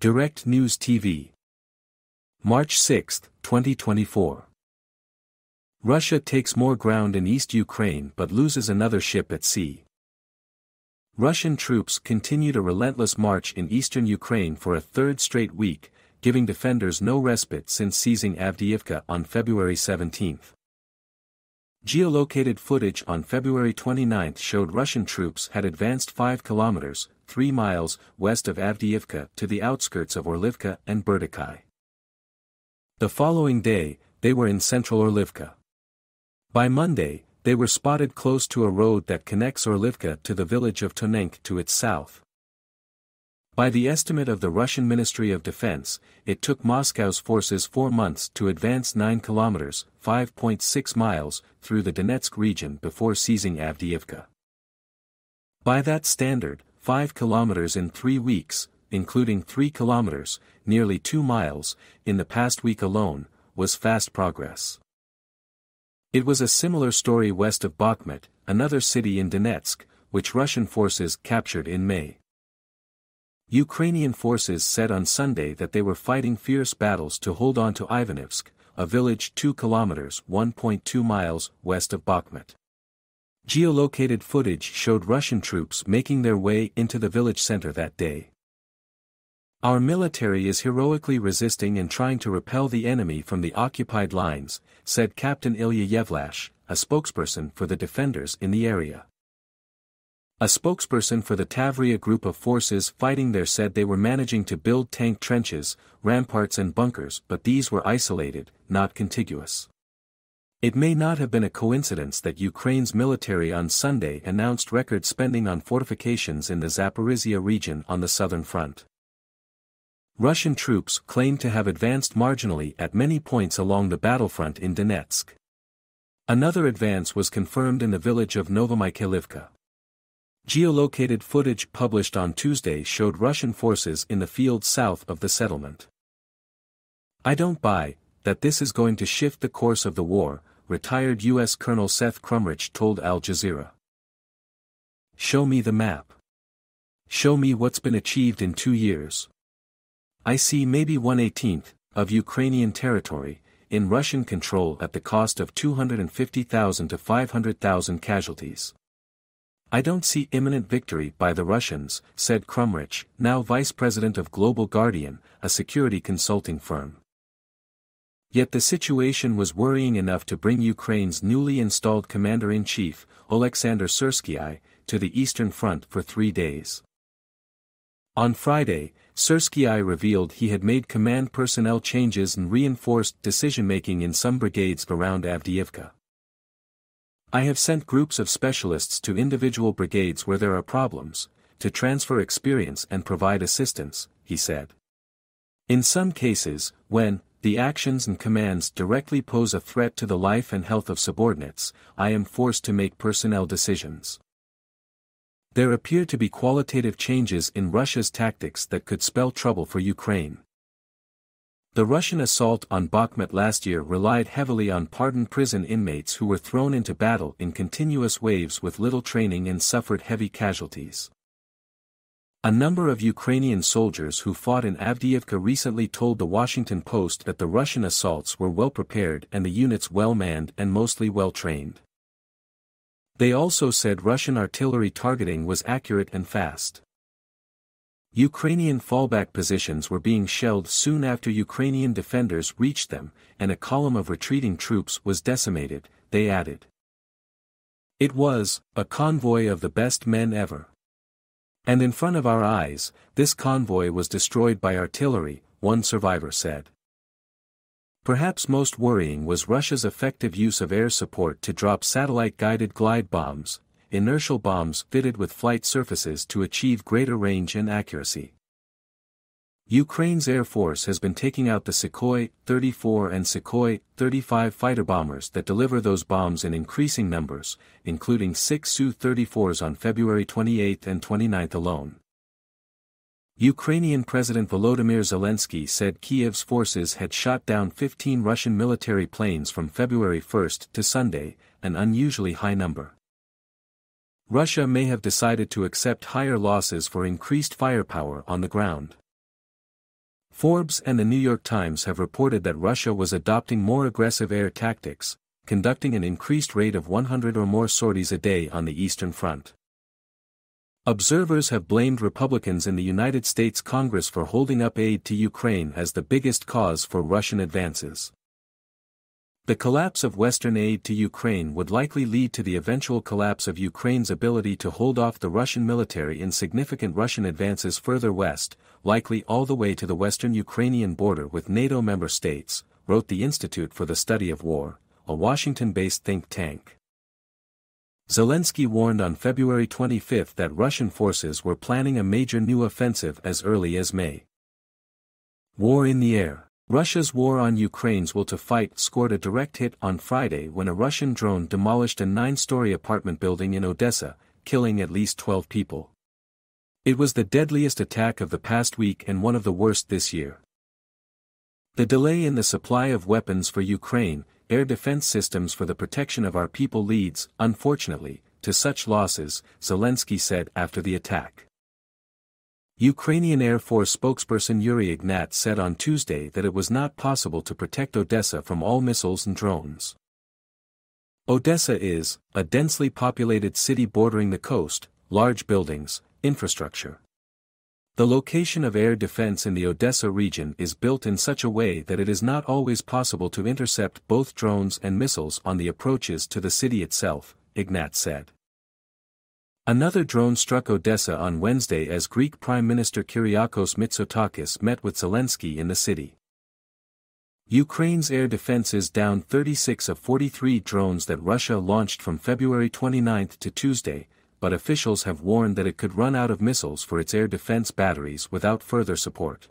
Direct News TV. March 6, 2024. Russia takes more ground in East Ukraine but loses another ship at sea. Russian troops continued a relentless march in eastern Ukraine for a third straight week, giving defenders no respite since seizing Avdiivka on February 17. Geolocated footage on February 29 showed Russian troops had advanced 5 kilometers, 3 miles, west of Avdiivka to the outskirts of Orlivka and Berdikai. The following day, they were in central Orlivka. By Monday, they were spotted close to a road that connects Orlivka to the village of Tonenk to its south. By the estimate of the Russian Ministry of Defense, it took Moscow's forces 4 months to advance 9 kilometers, 5.6 miles, through the Donetsk region before seizing Avdiivka. By that standard, 5 kilometers in 3 weeks, including 3 kilometers, nearly 2 miles, in the past week alone, was fast progress. It was a similar story west of Bakhmut, another city in Donetsk, which Russian forces captured in May. Ukrainian forces said on Sunday that they were fighting fierce battles to hold on to Ivanivsk, a village 2 kilometers (1.2 miles) west of Bakhmut. Geolocated footage showed Russian troops making their way into the village center that day. "Our military is heroically resisting and trying to repel the enemy from the occupied lines," said Captain Ilya Yevlash, a spokesperson for the defenders in the area. A spokesperson for the Tavria group of forces fighting there said they were managing to build tank trenches, ramparts and bunkers, but these were isolated, not contiguous. It may not have been a coincidence that Ukraine's military on Sunday announced record spending on fortifications in the Zaporizhia region on the southern front. Russian troops claimed to have advanced marginally at many points along the battlefront in Donetsk. Another advance was confirmed in the village of Novomykhailivka. Geolocated footage published on Tuesday showed Russian forces in the field south of the settlement. "I don't buy that this is going to shift the course of the war," retired U.S. Colonel Seth Crumrich told Al Jazeera. "Show me the map. Show me what's been achieved in 2 years. I see maybe 1/18 of Ukrainian territory in Russian control at the cost of 250,000 to 500,000 casualties. I don't see imminent victory by the Russians," said Crumrich, now vice president of Global Guardian, a security consulting firm. Yet the situation was worrying enough to bring Ukraine's newly installed commander-in-chief, Oleksandr Syrsky, to the Eastern Front for 3 days. On Friday, Syrsky revealed he had made command personnel changes and reinforced decision-making in some brigades around Avdiivka. "I have sent groups of specialists to individual brigades where there are problems, to transfer experience and provide assistance," he said. "In some cases, when the actions and commands directly pose a threat to the life and health of subordinates, I am forced to make personnel decisions." There appear to be qualitative changes in Russia's tactics that could spell trouble for Ukraine. The Russian assault on Bakhmut last year relied heavily on pardoned prison inmates who were thrown into battle in continuous waves with little training and suffered heavy casualties. A number of Ukrainian soldiers who fought in Avdiivka recently told the Washington Post that the Russian assaults were well prepared and the units well manned and mostly well trained. They also said Russian artillery targeting was accurate and fast. Ukrainian fallback positions were being shelled soon after Ukrainian defenders reached them, and a column of retreating troops was decimated, they added. "It was a convoy of the best men ever. And in front of our eyes, this convoy was destroyed by artillery," one survivor said. Perhaps most worrying was Russia's effective use of air support to drop satellite-guided glide bombs, inertial bombs fitted with flight surfaces to achieve greater range and accuracy. Ukraine's Air Force has been taking out the Sukhoi 34 and Sukhoi 35 fighter bombers that deliver those bombs in increasing numbers, including 6 Su-34s on February 28 and 29 alone. Ukrainian President Volodymyr Zelensky said Kiev's forces had shot down 15 Russian military planes from February 1 to Sunday, an unusually high number. Russia may have decided to accept higher losses for increased firepower on the ground. Forbes and the New York Times have reported that Russia was adopting more aggressive air tactics, conducting an increased rate of 100 or more sorties a day on the Eastern Front. Observers have blamed Republicans in the United States Congress for holding up aid to Ukraine as the biggest cause for Russian advances. The collapse of Western aid to Ukraine would likely lead to the eventual collapse of Ukraine's ability to hold off the Russian military in significant Russian advances further west, likely all the way to the western Ukrainian border with NATO member states, wrote the Institute for the Study of War, a Washington-based think tank. Zelensky warned on February 25 that Russian forces were planning a major new offensive as early as May. War in the air. Russia's war on Ukraine's will to fight scored a direct hit on Friday when a Russian drone demolished a 9-story apartment building in Odessa, killing at least 12 people. It was the deadliest attack of the past week and one of the worst this year. The delay in the supply of weapons for Ukraine, air defense systems for the protection of our people leads, unfortunately, to such losses, Zelensky said after the attack. Ukrainian Air Force spokesperson Yuri Ignat said on Tuesday that it was not possible to protect Odessa from all missiles and drones. Odessa is a densely populated city bordering the coast, large buildings, infrastructure. The location of air defense in the Odessa region is built in such a way that it is not always possible to intercept both drones and missiles on the approaches to the city itself, Ignat said. Another drone struck Odessa on Wednesday as Greek Prime Minister Kyriakos Mitsotakis met with Zelensky in the city. Ukraine's air defense is down 36 of 43 drones that Russia launched from February 29 to Tuesday, but officials have warned that it could run out of missiles for its air defense batteries without further support.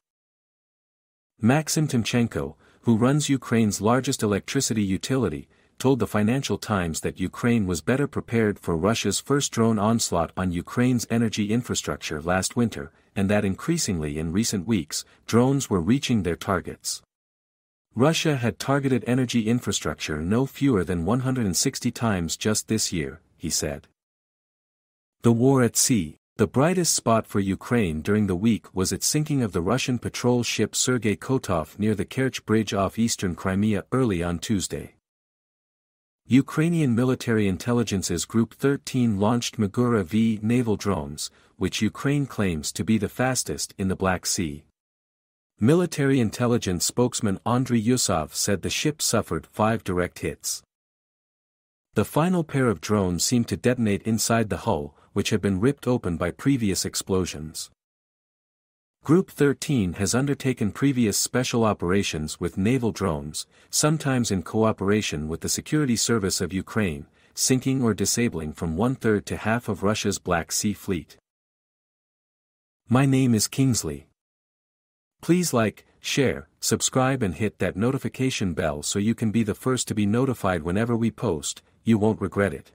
Maxim Timchenko, who runs Ukraine's largest electricity utility, told the Financial Times that Ukraine was better prepared for Russia's first drone onslaught on Ukraine's energy infrastructure last winter, and that increasingly in recent weeks, drones were reaching their targets. Russia had targeted energy infrastructure no fewer than 160 times just this year, he said. The war at sea. The brightest spot for Ukraine during the week was its sinking of the Russian patrol ship Sergei Kotov near the Kerch Bridge off eastern Crimea early on Tuesday. Ukrainian Military Intelligence's Group 13 launched Magura V naval drones, which Ukraine claims to be the fastest in the Black Sea. Military intelligence spokesman Andriy Yusov said the ship suffered 5 direct hits. The final pair of drones seemed to detonate inside the hull, which had been ripped open by previous explosions. Group 13 has undertaken previous special operations with naval drones, sometimes in cooperation with the Security Service of Ukraine, sinking or disabling from 1/3 to half of Russia's Black Sea Fleet. My name is Kingsley. Please like, share, subscribe and hit that notification bell so you can be the first to be notified whenever we post. You won't regret it.